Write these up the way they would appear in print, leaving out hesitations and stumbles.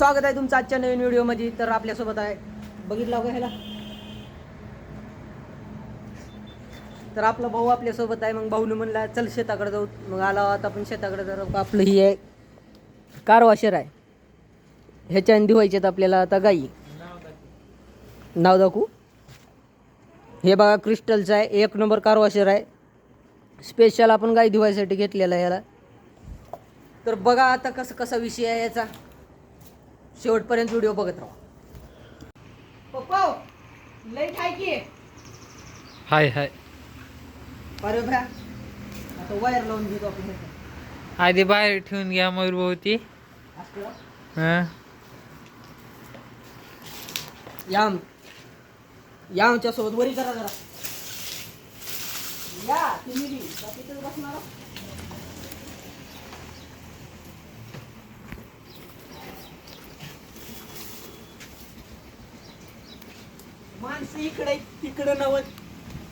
स्वागत आहे तुमचं आजच्या नवीन व्हिडिओमध्ये. तर आपल्यासोबत आहे बघितलं का ह्याला, तर आपला भाऊ आपल्यासोबत आहे. मग भाऊने म्हणला चल शेताकडे जाऊ. मग आला आता आपण शेताकडे. जर आपलं ही आहे कार वॉशर आहे, ह्याच्याने धुवायचे आपल्याला आता गाई. नाव दाखवू. हे बघा क्रिस्टलचं आहे, 1 नंबर कार वॉशर आहे. स्पेशल आपण गाई धुवायसाठी घेतलेला आहे याला. तर बघा आता कसा विषय आहे याचा, शेवटपर्यंत व्हिडिओ बघत राहा. पप्पा लाईट आहे की हाय हाय. अरे भ्या, आता वायर लावून घेतो आपण. आधी बाहेर ठेवून घ्या मयूरभोवती. हं. यामच्या सोबत वरी करा जरा. या तुम्ही तिथं बसणार. माणसं इकडे तिकडे नवत.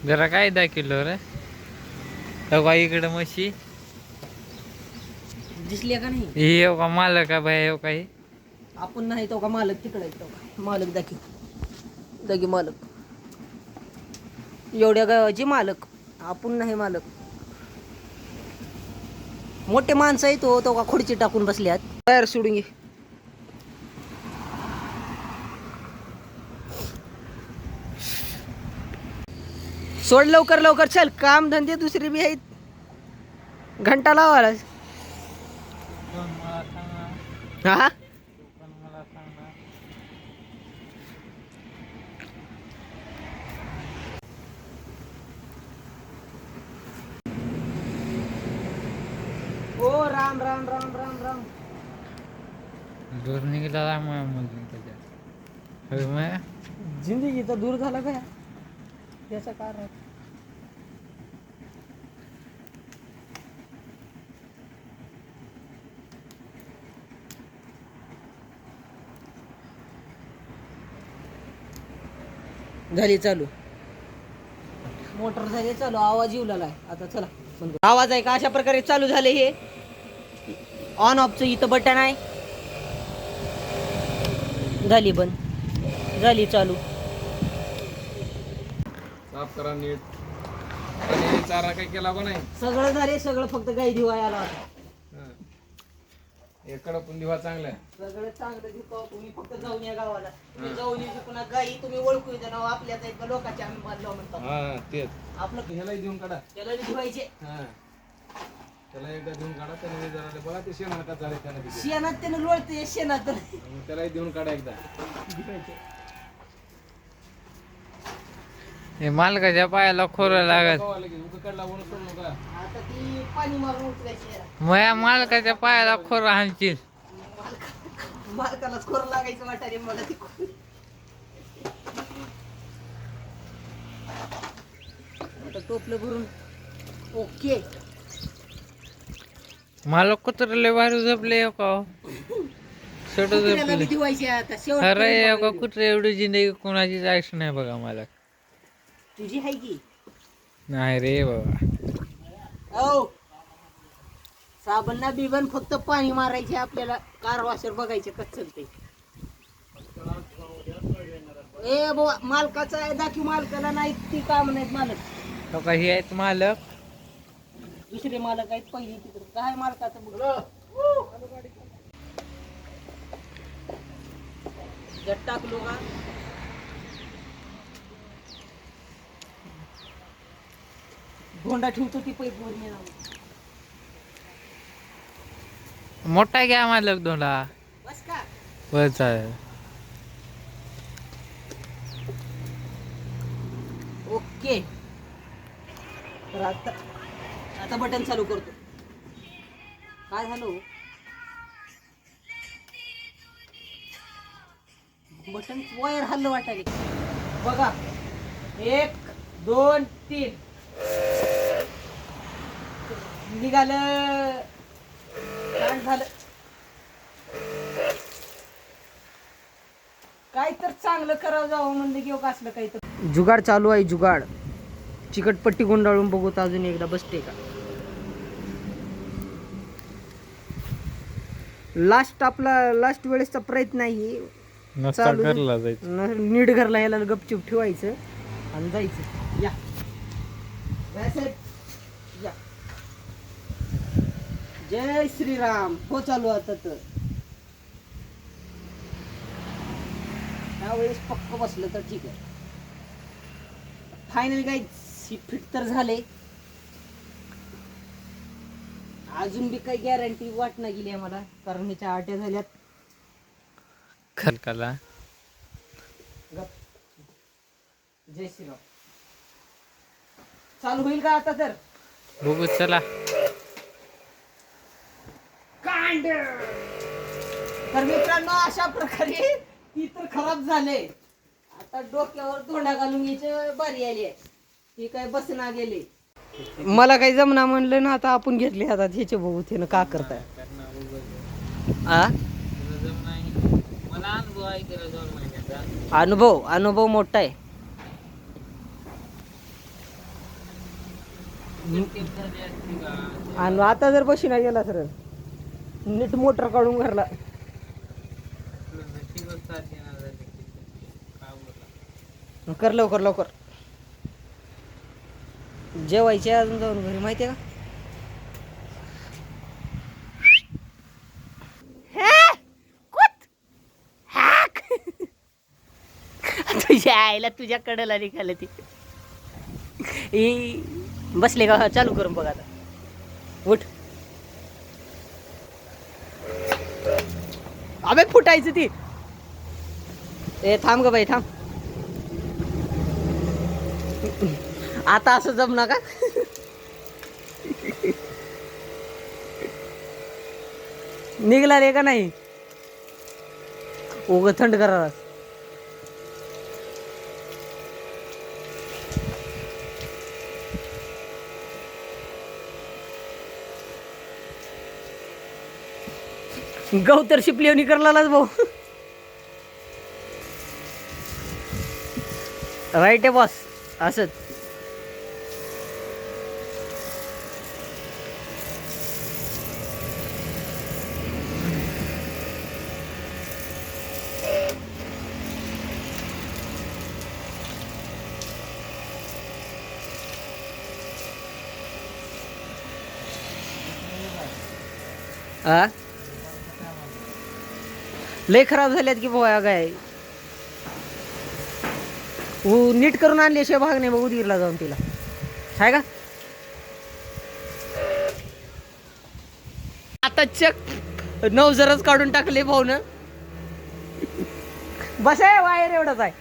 जरा काय दाखवलं रे. का इकडे म्हशी दिसले का नाही? हे हो का मालक का बाय हो काही. आपण नाही तो का मालक तिकडे आहे. तो का मालक दाखी मालक, एवढ्या गावाचे मालक. आपण नाही मालक. मोठे माणसं आहे. तो का खुर्ची टाकून बसल्यात. बाहेर सोडून घे. सोड लवकर लवकर, चल. काम धंदे दुसरे बी आहेत. घंटा लावायला. हा ओ राम राम राम राम राम. दूर निघाला जिंदगीचा दूर झाला का याचा कारण. झाली चालू, मोटर झाली चालू. आवाज येऊ लागलाय आता. चला बंद करू. आवाज आहे का अशा प्रकारे चालू झाले. हे ऑन ऑफचं इथं बटन आहे. झाली बंद, झाली चालू. साफ करा नीट. आणि चारा काय केला का नाही? सगळं झाले. सगळं फक्त गाई दिवाय आला होता. एकडं पण दिवा चांगला आहे. सगळं चांगलं दिवतो. तुम्ही फक्त जाऊन या गावाला. तुम्ही जाऊन येऊ. पुन्हा गाई तुम्ही ओळखू येते ना. आपल्याच आहेत का लोकांच्या आम्ही बांधलो म्हणतो. हा तेच. आपलं ह्यालाही देऊन काढा. त्याला दिवायचे. हा त्याला एकदा देऊन काढा. त्याने जरा बघा ते शेण का झाले त्याने तिथे. शेणात त्यानं लोळते. शेणात मग त्यालाही देऊन काढा एकदा. हे मालकाच्या पायाला खोरं लागत. उकडला म्हणून सोडू नका. आता ती पाणी मारून उचलायची. मया मालकाच्या पायाला खोरं हाणशील. मालकालाच खोर लागायचं वाटारे मला. ती आता टोपलं भरून ओके. मालक कुत्र्याला बाहेर झोपले हो का. छोट कुत्र्याला झोपले. बी दिवायची आता. शेवट अरे हो का कुत्रे एवढी जिंदगी कोणाची जायचं नाही बघा मालक. तुझी आहे की नाही रे बाबा. ओ साबण ना बिबन फक्त पाणी मारायचे. आपल्याला कार वॉशर बघायचे कसं चालते. ए बाबा मालकाचं आहे दाखी. मालकाला नाही ती काम नाहीत. मालक हो का हे आहेत मालक. दुसरे मालक आहेत. पहिली तिकडे काय मालकाचं बघ. जट टाकलो का भोंडा ठेवतो ती पैप वर नेणार. मोठा घ्या मालक धोंडा. बस का बरं चालेल. ओके. तर आता बटन चालू करतो. काय झालं बटन वायर हल्लं वाटायले. बघा 1 2 3 निघालं. काय झालं काय तर चांगलं करावं जावं म्हणलं की असलं काही तर. जुगाड चालू आहे. जुगाड चिकटपट्टी गुंडाळून बघूत अजून एकदा बसते का. लास्ट वेळेसचा प्रयत्न आहे. नसता चालू दे. घरला जायचं. नीट घरला यायला गपचूप ठेवायचं आणि जायचं. या साहेब, या. जय श्रीराम. हो चालू आता तर त्यावेळेस पक्क बसलं तर ठीक आहे. फायनल काय फिट तर झाले. अजून बी काही गॅरंटी वाटणं गेली आहे मला, कारण ह्याच्या आट्या झाल्यात. खलकाला गप. जय श्रीराम. चालू होईल का आता तर? बघू चला. कांड. तर मित्रांनो अशा प्रकारे ती तर खराब झाले. आता डोक्यावर तोंडा घालून घ्यायची बारी आली आहे. ती काय बसना गेले. मला काही जमना म्हणलं ना, आता आपण घेतले हातात ह्याचे बघू ते का करताय. आ मला अनुभव आहे गेला 2 महिन्याचा. अनुभव मोठा आहे. आणि आता जर बशी नाही गेला सर नीट मोटर काढून घरला. कर लवकर. जेवायचे अजून जाऊन घरी, माहितीये का? तुझ्या आईला तुझ्या कडेला निघालं ती. बसले का? चालू करून बघ आता. उठ. अबे फुटायचं ती. ए थांब ग बाई थांब. आता असं जमना का? निघला रे का नाही? उग थंड करा. गवतर शिपली करलाच भाऊ. राईट आहे बॉस. असंच लय खराब झाल्यात की भाऊ. काय नीट करून आणल्याशिवाय भाग नाही बघ उदगीरला जाऊन तिला. आहे का? आता चक 9 जरच काढून टाकले भाऊ न. बस आहे वायर एवढंच आहे.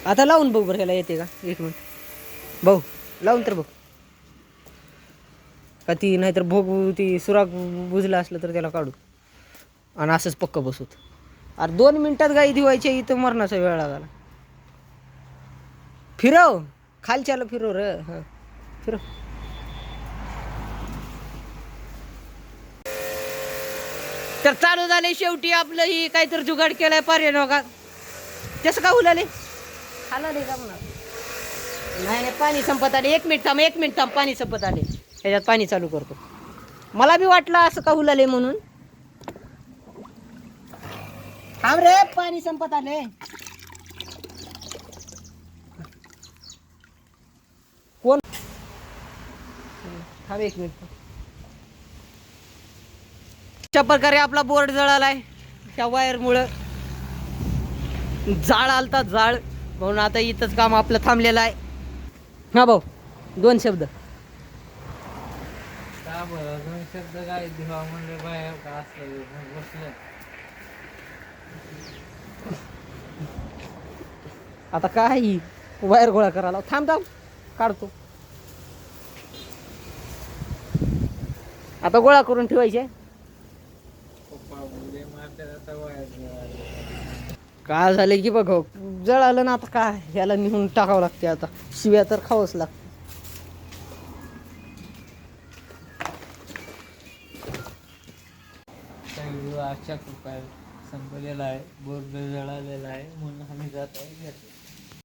आता लावून बघ बरं ह्याला येते का? 1 मिनिट भाऊ लावून तर बघ. का ती नाहीतर भोग ती सुराग बुजला असलं तर त्याला काढू आणि असंच पक्क बसवत. अरे 2 मिनिटात गाई धुवायच्या इथं मरणाचा वेळ लागला. फिरव खालच्याला फिरव र. हां फिरव. तर चालू झाले शेवटी आपलं ही काहीतरी जुगाड केलाय पर्याय नका. तसं का उलाले खाला का म्हणा. नाही पाणी संपत आले. 1 मिनिट थांब पाणी संपत आले. ह्याच्यात पाणी चालू करतो. मला बी वाटलं असं का उलाले म्हणून. थांब रे पाणी संपत आले. कोण थांब 1 मिनिट. अशा प्रकारे आपला बोर्ड जळालाय त्या वायरमुळं. जाळ आलता जाळ म्हणून आता इथंच काम आपलं थांबलेलं आहे. हा भाऊ 2 शब्द. का बरं 2 शब्द काय दिवा म्हणले बाहेर का असलं बसलं. आता काय वायर गोळा करायला. थांब काढतो. आता गोळा करून ठेवायचे. काय झालं की बघ जळालं ना. आता काय ह्याला निघून टाकावं लागते. आता शिव्या तर खावंच लागतं. आजचा व्हिडिओ अशा प्रकारे संपलेला आहे. बोर्ड जळालेला आहे म्हणून आम्ही जात आहे घरी.